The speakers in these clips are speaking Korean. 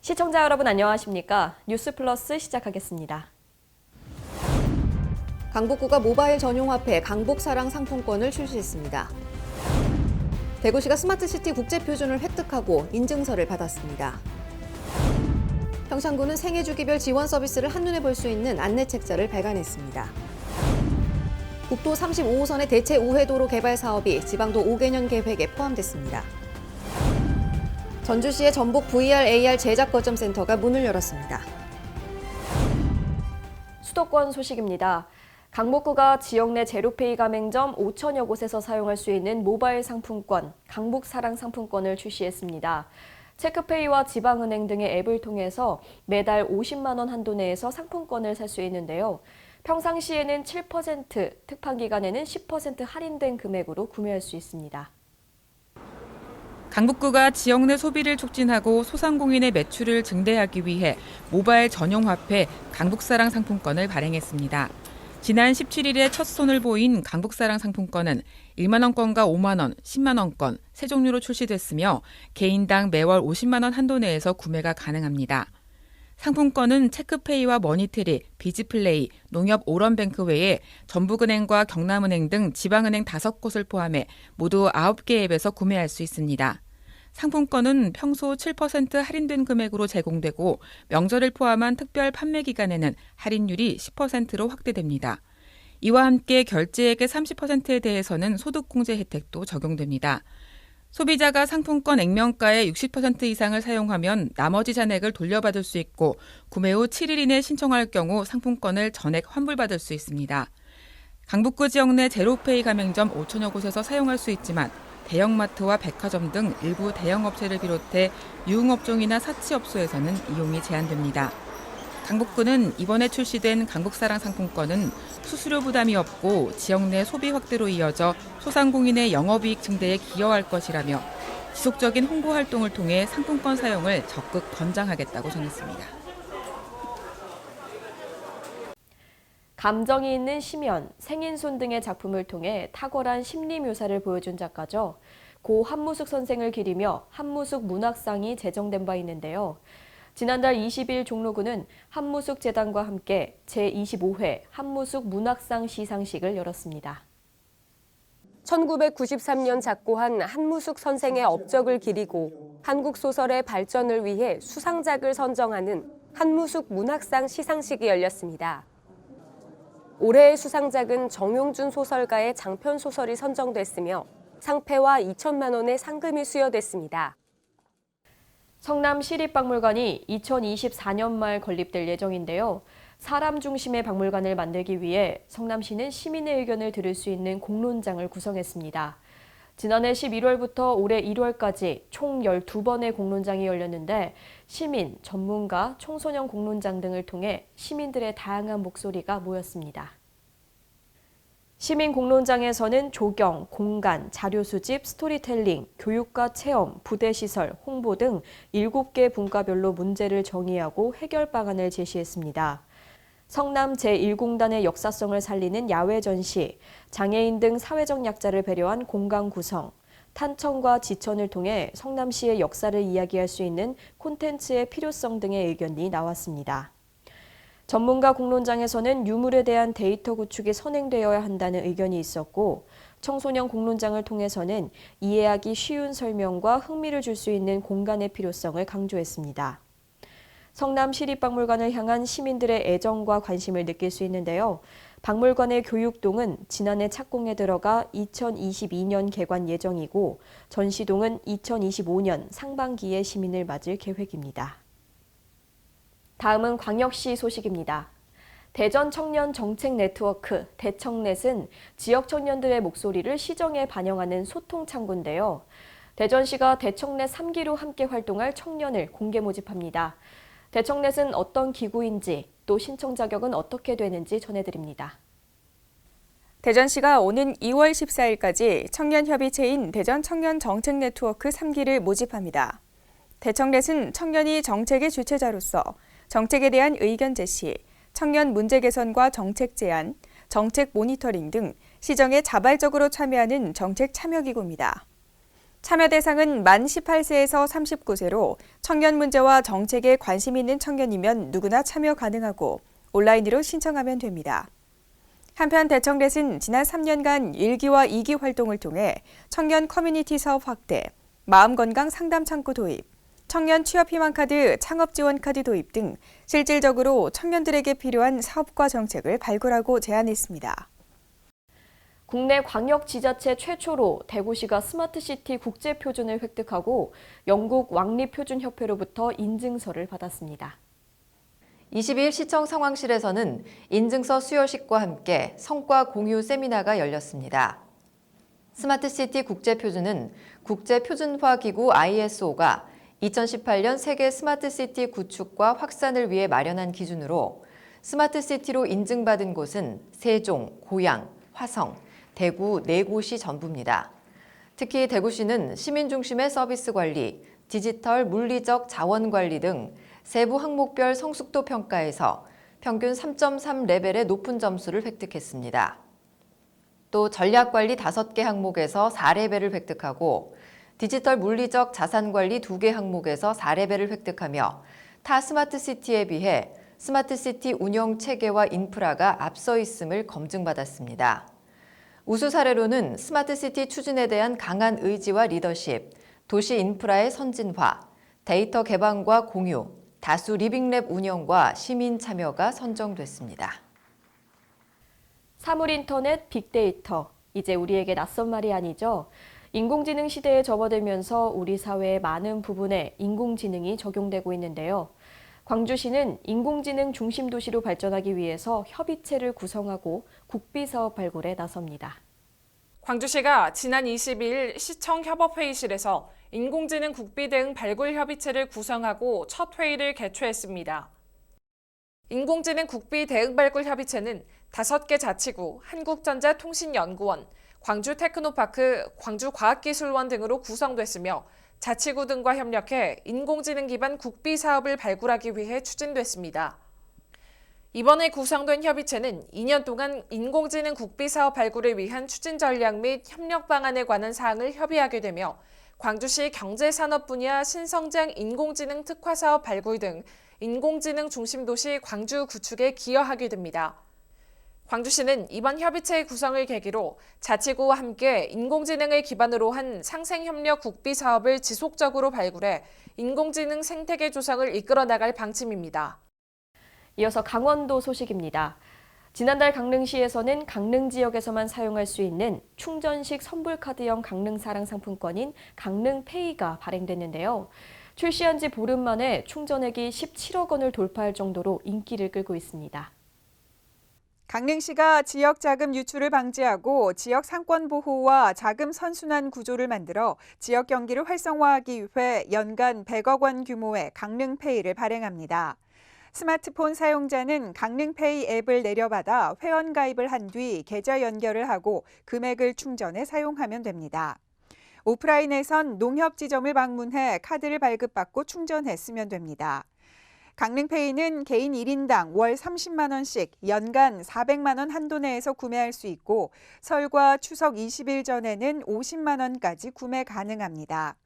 시청자 여러분 안녕하십니까? 뉴스플러스 시작하겠습니다. 강북구가 모바일 전용 화폐 강북사랑 상품권을 출시했습니다. 대구시가 스마트시티 국제표준을 획득하고 인증서를 받았습니다. 평창구는 생애주기별 지원 서비스를 한눈에 볼 수 있는 안내책자를 발간했습니다. 국도 35호선의 대체 우회도로 개발 사업이 지방도 5개년 계획에 포함됐습니다. 전주시의 전북 VR AR 제작 거점 센터가 문을 열었습니다. 수도권 소식입니다. 강북구가 지역 내 제로페이 가맹점 5천여 곳에서 사용할 수 있는 모바일 상품권, 강북사랑 상품권을 출시했습니다. 체크페이와 지방은행 등의 앱을 통해서 매달 50만 원 한도 내에서 상품권을 살 수 있는데요. 평상시에는 7%, 특판 기간에는 10% 할인된 금액으로 구매할 수 있습니다. 강북구가 지역 내 소비를 촉진하고 소상공인의 매출을 증대하기 위해 모바일 전용 화폐 강북사랑 상품권을 발행했습니다. 지난 17일에 첫 손을 보인 강북사랑 상품권은 1만 원권과 5만 원, 10만 원권 세 종류로 출시됐으며 개인당 매월 50만 원 한도 내에서 구매가 가능합니다. 상품권은 체크페이와 머니트리, 비즈플레이, 농협 오런뱅크 외에 전북은행과 경남은행 등 지방은행 5곳을 포함해 모두 9개 앱에서 구매할 수 있습니다. 상품권은 평소 7% 할인된 금액으로 제공되고 명절을 포함한 특별 판매 기간에는 할인율이 10%로 확대됩니다. 이와 함께 결제액의 30%에 대해서는 소득공제 혜택도 적용됩니다. 소비자가 상품권 액면가의 60% 이상을 사용하면 나머지 잔액을 돌려받을 수 있고 구매 후 7일 이내 신청할 경우 상품권을 전액 환불받을 수 있습니다. 강북구 지역 내 제로페이 가맹점 5천여 곳에서 사용할 수 있지만 대형마트와 백화점 등 일부 대형업체를 비롯해 유흥업종이나 사치업소에서는 이용이 제한됩니다. 강북구는 이번에 출시된 강북사랑 상품권은 수수료 부담이 없고 지역 내 소비 확대로 이어져 소상공인의 영업이익 증대에 기여할 것이라며 지속적인 홍보 활동을 통해 상품권 사용을 적극 권장하겠다고 전했습니다. 감정이 있는 심연, 생인손 등의 작품을 통해 탁월한 심리 묘사를 보여준 작가죠. 고 한무숙 선생을 기리며 한무숙 문학상이 제정된 바 있는데요. 지난달 20일 종로구는 한무숙 재단과 함께 제25회 한무숙 문학상 시상식을 열었습니다. 1993년 작고한 한무숙 선생의 업적을 기리고 한국 소설의 발전을 위해 수상작을 선정하는 한무숙 문학상 시상식이 열렸습니다. 올해의 수상작은 정용준 소설가의 장편 소설이 선정됐으며 상패와 2천만 원의 상금이 수여됐습니다. 성남 시립박물관이 2024년 말 건립될 예정인데요. 사람 중심의 박물관을 만들기 위해 성남시는 시민의 의견을 들을 수 있는 공론장을 구성했습니다. 지난해 11월부터 올해 1월까지 총 12번의 공론장이 열렸는데 시민, 전문가, 청소년 공론장 등을 통해 시민들의 다양한 목소리가 모였습니다. 시민 공론장에서는 조경, 공간, 자료 수집, 스토리텔링, 교육과 체험, 부대시설, 홍보 등 7개 분과별로 문제를 정의하고 해결 방안을 제시했습니다. 성남 제1공단의 역사성을 살리는 야외 전시, 장애인 등 사회적 약자를 배려한 공간 구성, 탄천과 지천을 통해 성남시의 역사를 이야기할 수 있는 콘텐츠의 필요성 등의 의견이 나왔습니다. 전문가 공론장에서는 유물에 대한 데이터 구축이 선행되어야 한다는 의견이 있었고, 청소년 공론장을 통해서는 이해하기 쉬운 설명과 흥미를 줄 수 있는 공간의 필요성을 강조했습니다. 성남 시립박물관을 향한 시민들의 애정과 관심을 느낄 수 있는데요. 박물관의 교육동은 지난해 착공에 들어가 2022년 개관 예정이고 전시동은 2025년 상반기에 시민을 맞을 계획입니다. 다음은 광역시 소식입니다. 대전 청년 정책 네트워크 대청넷은 지역 청년들의 목소리를 시정에 반영하는 소통 창구인데요. 대전시가 대청넷 3기로 함께 활동할 청년을 공개 모집합니다. 대청넷은 어떤 기구인지 또 신청 자격은 어떻게 되는지 전해드립니다. 대전시가 오는 2월 14일까지 청년협의체인 대전 청년 정책 네트워크 3기를 모집합니다. 대청넷은 청년이 정책의 주체자로서 정책에 대한 의견 제시, 청년 문제 개선과 정책 제안, 정책 모니터링 등 시정에 자발적으로 참여하는 정책 참여기구입니다. 참여 대상은 만 18세에서 39세로 청년 문제와 정책에 관심 있는 청년이면 누구나 참여 가능하고 온라인으로 신청하면 됩니다. 한편 대청렛은 지난 3년간 1기와 2기 활동을 통해 청년 커뮤니티 사업 확대, 마음건강 상담 창구 도입, 청년 취업희망카드, 창업지원카드 도입 등 실질적으로 청년들에게 필요한 사업과 정책을 발굴하고 제안했습니다. 국내 광역지자체 최초로 대구시가 스마트시티 국제표준을 획득하고 영국 왕립표준협회로부터 인증서를 받았습니다. 22일 시청 상황실에서는 인증서 수여식과 함께 성과 공유 세미나가 열렸습니다. 스마트시티 국제표준은 국제표준화기구 ISO가 2018년 세계 스마트시티 구축과 확산을 위해 마련한 기준으로 스마트시티로 인증받은 곳은 세종, 고양, 화성, 대구 4곳이 전부입니다. 특히 대구시는 시민 중심의 서비스 관리, 디지털 물리적 자원 관리 등 세부 항목별 성숙도 평가에서 평균 3.3 레벨의 높은 점수를 획득했습니다. 또 전략관리 5개 항목에서 4레벨을 획득하고 디지털 물리적 자산관리 2개 항목에서 4레벨을 획득하며 타 스마트시티에 비해 스마트시티 운영 체계와 인프라가 앞서 있음을 검증받았습니다. 우수 사례로는 스마트시티 추진에 대한 강한 의지와 리더십, 도시 인프라의 선진화, 데이터 개방과 공유, 다수 리빙랩 운영과 시민 참여가 선정됐습니다. 사물인터넷, 빅데이터, 이제 우리에게 낯선 말이 아니죠. 인공지능 시대에 접어들면서 우리 사회의 많은 부분에 인공지능이 적용되고 있는데요. 광주시는 인공지능 중심 도시로 발전하기 위해서 협의체를 구성하고 국비사업 발굴에 나섭니다. 광주시가 지난 22일 시청 협업회의실에서 인공지능 국비 등 발굴 협의체를 구성하고 첫 회의를 개최했습니다. 인공지능 국비 대응 발굴 협의체는 5개 자치구, 한국전자통신연구원, 광주테크노파크, 광주과학기술원 등으로 구성됐으며 자치구 등과 협력해 인공지능 기반 국비 사업을 발굴하기 위해 추진됐습니다. 이번에 구성된 협의체는 2년 동안 인공지능 국비 사업 발굴을 위한 추진 전략 및 협력 방안에 관한 사항을 협의하게 되며 광주시 경제산업 분야 신성장 인공지능 특화 사업 발굴 등 인공지능 중심 도시 광주 구축에 기여하게 됩니다. 광주시는 이번 협의체의 구성을 계기로 자치구와 함께 인공지능을 기반으로 한 상생협력 국비 사업을 지속적으로 발굴해 인공지능 생태계 조성을 이끌어 나갈 방침입니다. 이어서 강원도 소식입니다. 지난달 강릉시에서는 강릉 지역에서만 사용할 수 있는 충전식 선불카드형 강릉사랑 상품권인 강릉페이가 발행됐는데요. 출시한 지 보름 만에 충전액이 17억 원을 돌파할 정도로 인기를 끌고 있습니다. 강릉시가 지역 자금 유출을 방지하고 지역 상권 보호와 자금 선순환 구조를 만들어 지역 경기를 활성화하기 위해 연간 100억 원 규모의 강릉페이를 발행합니다. 스마트폰 사용자는 강릉페이 앱을 내려받아 회원 가입을 한 뒤 계좌 연결을 하고 금액을 충전해 사용하면 됩니다. 오프라인에선 농협지점을 방문해 카드를 발급받고 충전해 쓰면 됩니다. 강릉페이는 개인 1인당 월 30만 원씩 연간 400만 원 한도 내에서 구매할 수 있고 설과 추석 20일 전에는 50만 원까지 구매 가능합니다.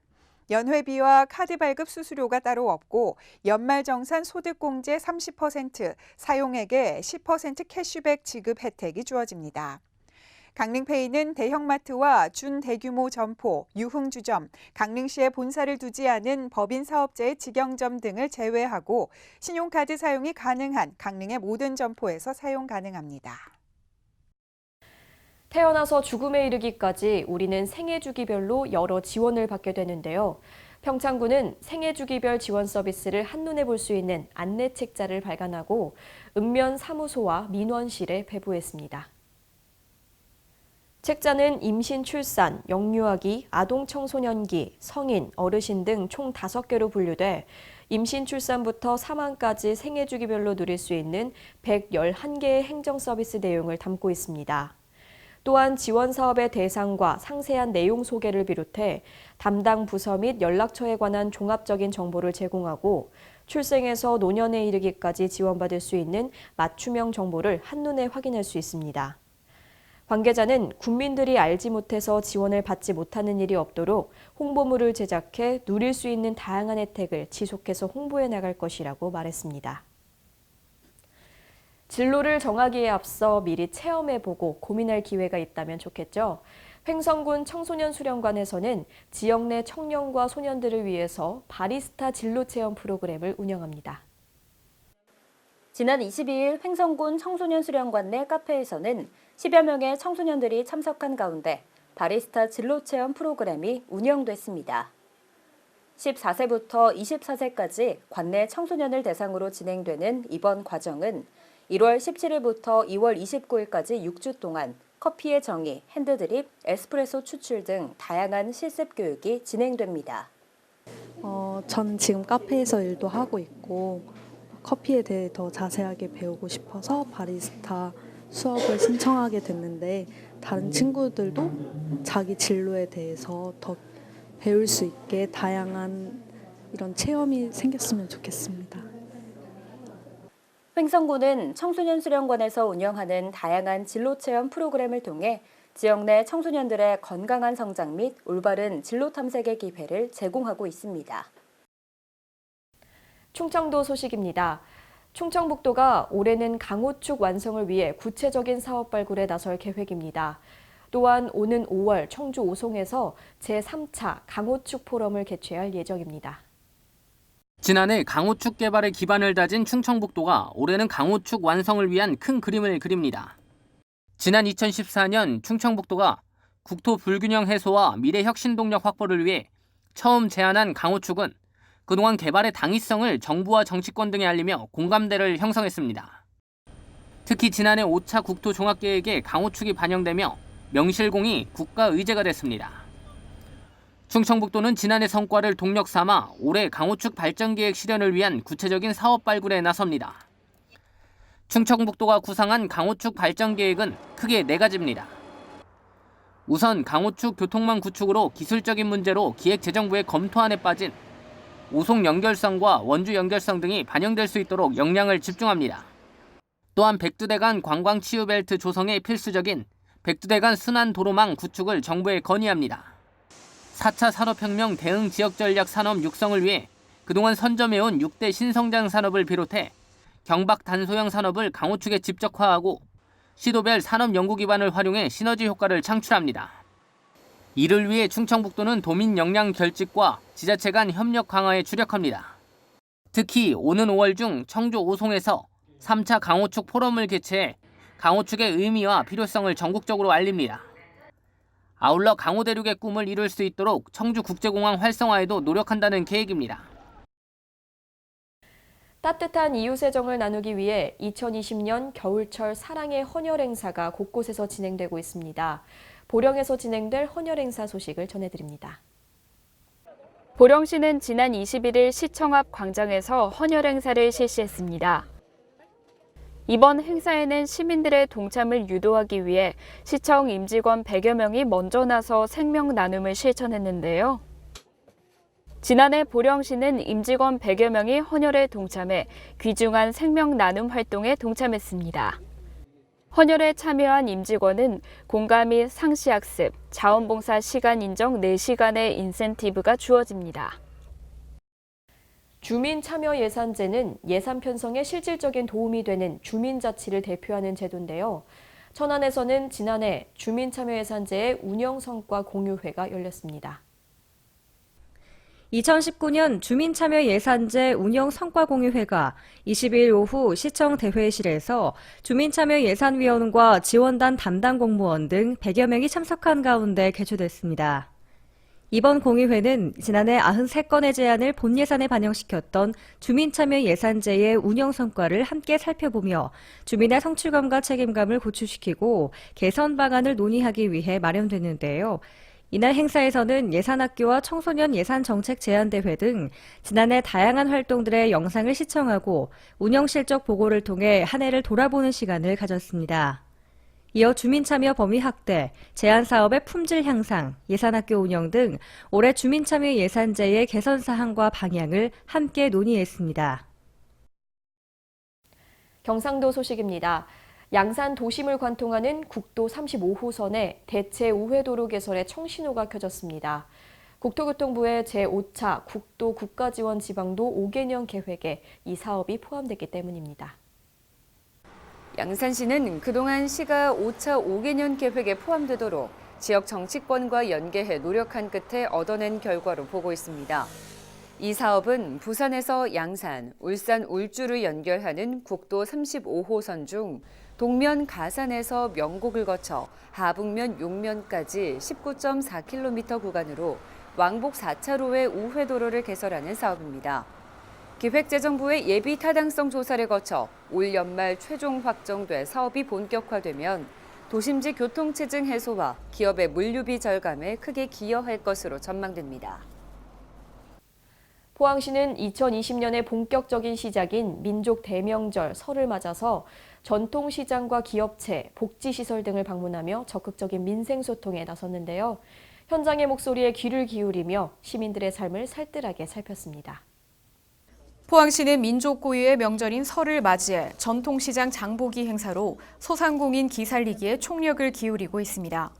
연회비와 카드 발급 수수료가 따로 없고 연말정산 소득공제 30%, 사용액의 10% 캐시백 지급 혜택이 주어집니다. 강릉페이는 대형마트와 준대규모 점포, 유흥주점, 강릉시에 본사를 두지 않은 법인 사업자의 직영점 등을 제외하고 신용카드 사용이 가능한 강릉의 모든 점포에서 사용 가능합니다. 태어나서 죽음에 이르기까지 우리는 생애 주기별로 여러 지원을 받게 되는데요. 평창군은 생애 주기별 지원 서비스를 한눈에 볼 수 있는 안내 책자를 발간하고 읍면 사무소와 민원실에 배부했습니다. 책자는 임신, 출산, 영유아기, 아동 청소년기, 성인, 어르신 등 총 5개로 분류돼 임신, 출산부터 사망까지 생애 주기별로 누릴 수 있는 111개의 행정 서비스 내용을 담고 있습니다. 또한 지원 사업의 대상과 상세한 내용 소개를 비롯해 담당 부서 및 연락처에 관한 종합적인 정보를 제공하고 출생에서 노년에 이르기까지 지원받을 수 있는 맞춤형 정보를 한눈에 확인할 수 있습니다. 관계자는 국민들이 알지 못해서 지원을 받지 못하는 일이 없도록 홍보물을 제작해 누릴 수 있는 다양한 혜택을 지속해서 홍보해 나갈 것이라고 말했습니다. 진로를 정하기에 앞서 미리 체험해보고 고민할 기회가 있다면 좋겠죠. 횡성군 청소년 수련관에서는 지역 내 청년과 소년들을 위해서 바리스타 진로 체험 프로그램을 운영합니다. 지난 22일 횡성군 청소년 수련관 내 카페에서는 10여 명의 청소년들이 참석한 가운데 바리스타 진로 체험 프로그램이 운영됐습니다. 14세부터 24세까지 관내 청소년을 대상으로 진행되는 이번 과정은 1월 17일부터 2월 29일까지 6주 동안 커피의 정의, 핸드드립, 에스프레소 추출 등 다양한 실습 교육이 진행됩니다. 전 지금 카페에서 일도 하고 있고 커피에 대해 더 자세하게 배우고 싶어서 바리스타 수업을 신청하게 됐는데 다른 친구들도 자기 진로에 대해서 더 배울 수 있게 다양한 이런 체험이 생겼으면 좋겠습니다. 횡성군은 청소년 수련관에서 운영하는 다양한 진로 체험 프로그램을 통해 지역 내 청소년들의 건강한 성장 및 올바른 진로 탐색의 기회를 제공하고 있습니다. 충청도 소식입니다. 충청북도가 올해는 강호축 완성을 위해 구체적인 사업 발굴에 나설 계획입니다. 또한 오는 5월 청주 오송에서 제3차 강호축 포럼을 개최할 예정입니다. 지난해 강호축 개발에 기반을 다진 충청북도가 올해는 강호축 완성을 위한 큰 그림을 그립니다. 지난 2014년 충청북도가 국토 불균형 해소와 미래 혁신 동력 확보를 위해 처음 제안한 강호축은 그동안 개발의 당위성을 정부와 정치권 등에 알리며 공감대를 형성했습니다. 특히 지난해 5차 국토 종합계획에 강호축이 반영되며 명실공히 국가 의제가 됐습니다. 충청북도는 지난해 성과를 동력 삼아 올해 강호축 발전계획 실현을 위한 구체적인 사업 발굴에 나섭니다. 충청북도가 구상한 강호축 발전계획은 크게 4가지입니다. 우선 강호축 교통망 구축으로 기술적인 문제로 기획재정부의 검토안에 빠진 오송 연결성과 원주 연결성 등이 반영될 수 있도록 역량을 집중합니다. 또한 백두대간 관광치유벨트 조성에 필수적인 백두대간 순환도로망 구축을 정부에 건의합니다. 4차 산업혁명 대응 지역전략 산업 육성을 위해 그동안 선점해온 6대 신성장 산업을 비롯해 경박 단소형 산업을 강호축에 집적화하고 시도별 산업 연구 기반을 활용해 시너지 효과를 창출합니다. 이를 위해 충청북도는 도민 역량 결집과 지자체 간 협력 강화에 주력합니다. 특히 오는 5월 중 청주 오송에서 3차 강호축 포럼을 개최해 강호축의 의미와 필요성을 전국적으로 알립니다. 아울러 강호대륙의 꿈을 이룰 수 있도록 청주국제공항 활성화에도 노력한다는 계획입니다. 따뜻한 이웃의 정을 나누기 위해 2020년 겨울철 사랑의 헌혈 행사가 곳곳에서 진행되고 있습니다. 보령에서 진행될 헌혈 행사 소식을 전해드립니다. 보령시는 지난 21일 시청 앞 광장에서 헌혈 행사를 실시했습니다. 이번 행사에는 시민들의 동참을 유도하기 위해 시청 임직원 100여 명이 먼저 나서 생명 나눔을 실천했는데요. 지난해 보령시는 임직원 100여 명이 헌혈에 동참해 귀중한 생명 나눔 활동에 동참했습니다. 헌혈에 참여한 임직원은 공가 및 상시학습, 자원봉사 시간 인정 4시간의 인센티브가 주어집니다. 주민참여예산제는 예산 편성에 실질적인 도움이 되는 주민자치를 대표하는 제도인데요. 천안에서는 지난해 주민참여예산제의 운영성과 공유회가 열렸습니다. 2019년 주민참여예산제 운영성과공유회가 20일 오후 시청 대회실에서 주민참여예산위원과 지원단 담당 공무원 등 100여 명이 참석한 가운데 개최됐습니다. 이번 공유회는 지난해 93건의 제안을 본 예산에 반영시켰던 주민참여예산제의 운영성과를 함께 살펴보며 주민의 성취감과 책임감을 고취시키고 개선 방안을 논의하기 위해 마련됐는데요. 이날 행사에서는 예산학교와 청소년 예산정책제안대회 등 지난해 다양한 활동들의 영상을 시청하고 운영실적 보고를 통해 한 해를 돌아보는 시간을 가졌습니다. 이어 주민참여 범위 확대, 제안사업의 품질 향상, 예산학교 운영 등 올해 주민참여 예산제의 개선 사항과 방향을 함께 논의했습니다. 경상도 소식입니다. 양산 도심을 관통하는 국도 35호선의 대체 우회도로 개설에 청신호가 켜졌습니다. 국토교통부의 제5차 국도 국가지원 지방도 5개년 계획에 이 사업이 포함됐기 때문입니다. 양산시는 그동안 시가 5차 5개년 계획에 포함되도록 지역 정치권과 연계해 노력한 끝에 얻어낸 결과로 보고 있습니다. 이 사업은 부산에서 양산, 울산, 울주를 연결하는 국도 35호선 중 동면 가산에서 명곡을 거쳐 하북면 용면까지 19.4km 구간으로 왕복 4차로의 우회도로를 개설하는 사업입니다. 기획재정부의 예비 타당성 조사를 거쳐 올 연말 최종 확정돼 사업이 본격화되면 도심지 교통체증 해소와 기업의 물류비 절감에 크게 기여할 것으로 전망됩니다. 포항시는 2020년에 본격적인 시작인 민족 대명절 설을 맞아서 전통시장과 기업체, 복지시설 등을 방문하며 적극적인 민생소통에 나섰는데요. 현장의 목소리에 귀를 기울이며 시민들의 삶을 살뜰하게 살폈습니다. 포항시는 민족 고유의 명절인 설을 맞이해 전통시장 장보기 행사로 소상공인 기살리기에 총력을 기울이고 있습니다.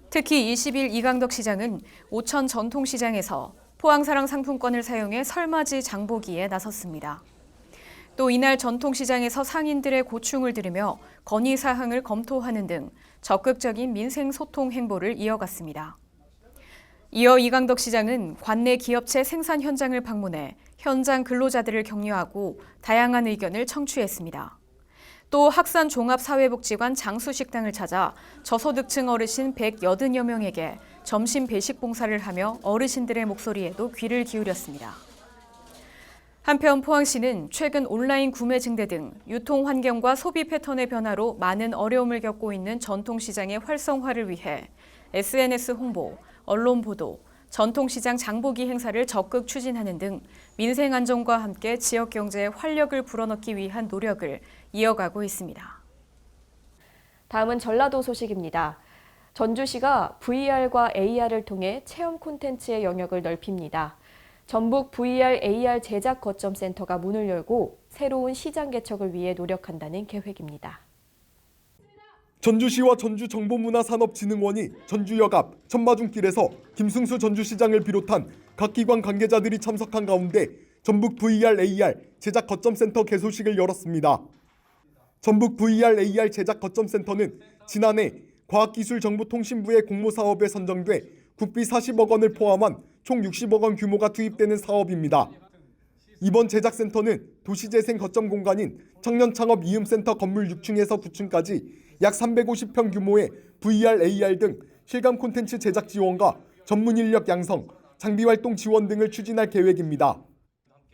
특히 20일 이강덕 시장은 오천 전통시장에서 포항사랑 상품권을 사용해 설맞이 장보기에 나섰습니다. 또 이날 전통시장에서 상인들의 고충을 들으며 건의사항을 검토하는 등 적극적인 민생소통 행보를 이어갔습니다. 이어 이강덕 시장은 관내 기업체 생산 현장을 방문해 현장 근로자들을 격려하고 다양한 의견을 청취했습니다. 또 학산 종합사회복지관 장수식당을 찾아 저소득층 어르신 180여 명에게 점심 배식 봉사를 하며 어르신들의 목소리에도 귀를 기울였습니다. 한편 포항시는 최근 온라인 구매 증대 등 유통 환경과 소비 패턴의 변화로 많은 어려움을 겪고 있는 전통시장의 활성화를 위해 SNS 홍보, 언론 보도, 전통시장 장보기 행사를 적극 추진하는 등 민생 안정과 함께 지역 경제에 활력을 불어넣기 위한 노력을 이어가고 있습니다. 다음은 전라도 소식입니다. 전주시가 VR과 AR을 통해 체험 콘텐츠의 영역을 넓힙니다. 전북 VR AR 제작 거점 센터가 문을 열고 새로운 시장 개척을 위해 노력한다는 계획입니다. 전주시와 전주정보문화산업진흥원이 전주역 앞 천마중길에서 김승수 전주시장을 비롯한 각 기관 관계자들이 참석한 가운데 전북 VR AR 제작 거점센터 개소식을 열었습니다. 전북 VR AR 제작 거점센터는 지난해 과학기술정보통신부의 공모사업에 선정돼 국비 40억 원을 포함한 총 60억 원 규모가 투입되는 사업입니다. 이번 제작센터는 도시재생 거점 공간인 청년창업 이음센터 건물 6층에서 9층까지 약 350평 규모의 VR, AR 등 실감 콘텐츠 제작 지원과 전문 인력 양성, 장비 활동 지원 등을 추진할 계획입니다.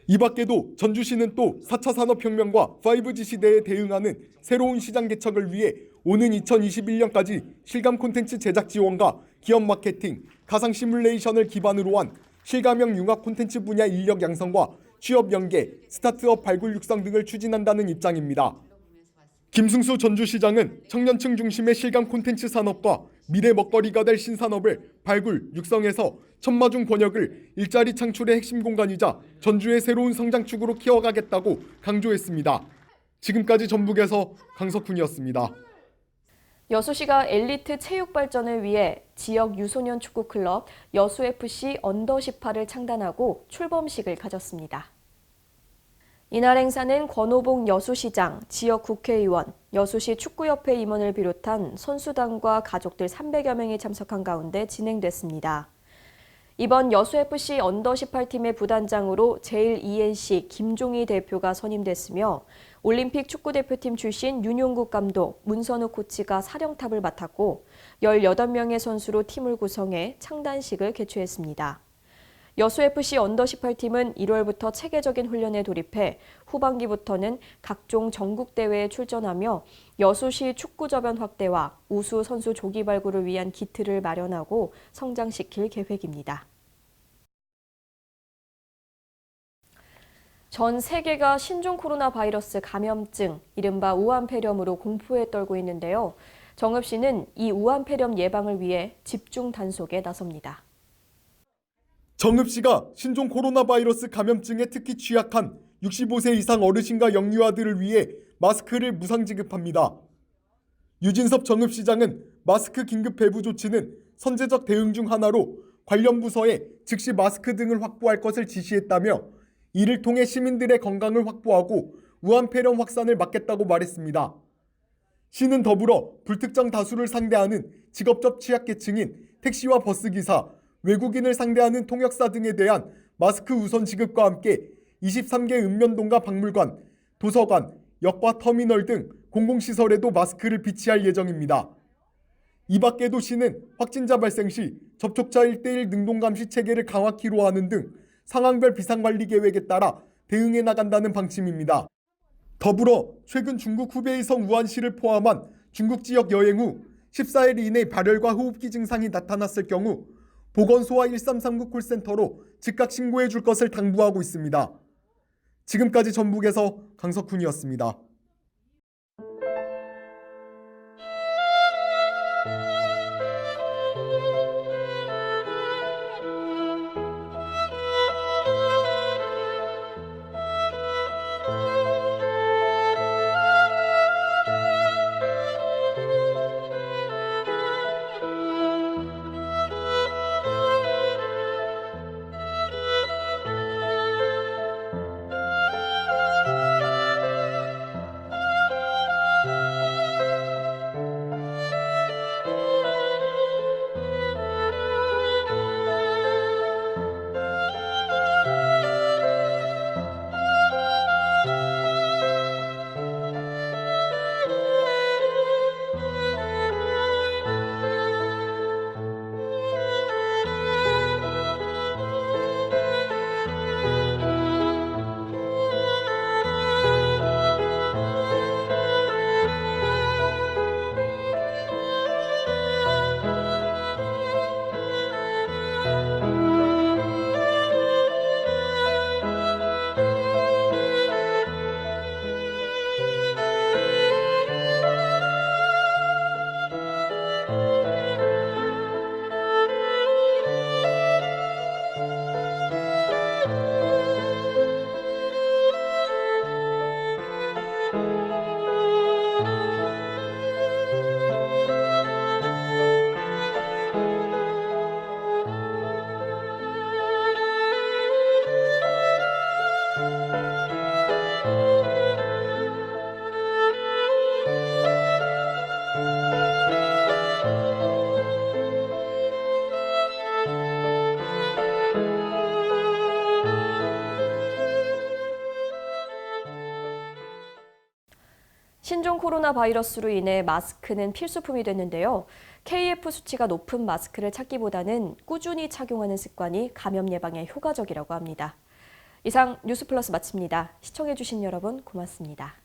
이 밖에도 전주시는 또 4차 산업혁명과 5G 시대에 대응하는 새로운 시장 개척을 위해 오는 2021년까지 실감 콘텐츠 제작 지원과 기업 마케팅, 가상 시뮬레이션을 기반으로 한 실감형 융합 콘텐츠 분야 인력 양성과 취업 연계, 스타트업 발굴 육성 등을 추진한다는 입장입니다. 김승수 전주시장은 청년층 중심의 실감 콘텐츠 산업과 미래 먹거리가 될 신산업을 발굴, 육성해서 천마중 권역을 일자리 창출의 핵심 공간이자 전주의 새로운 성장축으로 키워가겠다고 강조했습니다. 지금까지 전북에서 강석훈이었습니다. 여수시가 엘리트 체육 발전을 위해 지역 유소년 축구 클럽 여수FC 언더18을 창단하고 출범식을 가졌습니다. 이날 행사는 권오봉 여수시장, 지역 국회의원, 여수시 축구협회 임원을 비롯한 선수단과 가족들 300여 명이 참석한 가운데 진행됐습니다. 이번 여수FC 언더18팀의 부단장으로 제1ENC 김종희 대표가 선임됐으며 올림픽 축구대표팀 출신 윤용국 감독, 문선우 코치가 사령탑을 맡았고 18명의 선수로 팀을 구성해 창단식을 개최했습니다. 여수FC 언더18팀은 1월부터 체계적인 훈련에 돌입해 후반기부터는 각종 전국대회에 출전하며 여수시 축구 저변 확대와 우수 선수 조기 발굴을 위한 기틀을 마련하고 성장시킬 계획입니다. 전 세계가 신종 코로나 바이러스 감염증, 이른바 우한폐렴으로 공포에 떨고 있는데요. 정읍시는 이 우한폐렴 예방을 위해 집중 단속에 나섭니다. 정읍시가 신종 코로나 바이러스 감염증에 특히 취약한 65세 이상 어르신과 영유아들을 위해 마스크를 무상 지급합니다. 유진섭 정읍시장은 마스크 긴급 배부 조치는 선제적 대응 중 하나로 관련 부서에 즉시 마스크 등을 확보할 것을 지시했다며 이를 통해 시민들의 건강을 확보하고 우한 폐렴 확산을 막겠다고 말했습니다. 시는 더불어 불특정 다수를 상대하는 직업적 취약계층인 택시와 버스기사, 외국인을 상대하는 통역사 등에 대한 마스크 우선 지급과 함께 23개 읍면동과 박물관, 도서관, 역과 터미널 등 공공시설에도 마스크를 비치할 예정입니다. 이 밖에도 시는 확진자 발생 시 접촉자 1:1 능동감시 체계를 강화키로 하는 등 상황별 비상관리 계획에 따라 대응해 나간다는 방침입니다. 더불어 최근 중국 후베이 성 우한시를 포함한 중국 지역 여행 후 14일 이내 발열과 호흡기 증상이 나타났을 경우 보건소와 1339 콜센터로 즉각 신고해 줄 것을 당부하고 있습니다. 지금까지 전북에서 강석훈이었습니다. 신종 코로나 바이러스로 인해 마스크는 필수품이 됐는데요. KF 수치가 높은 마스크를 찾기보다는 꾸준히 착용하는 습관이 감염 예방에 효과적이라고 합니다. 이상 뉴스플러스 마칩니다. 시청해주신 여러분 고맙습니다.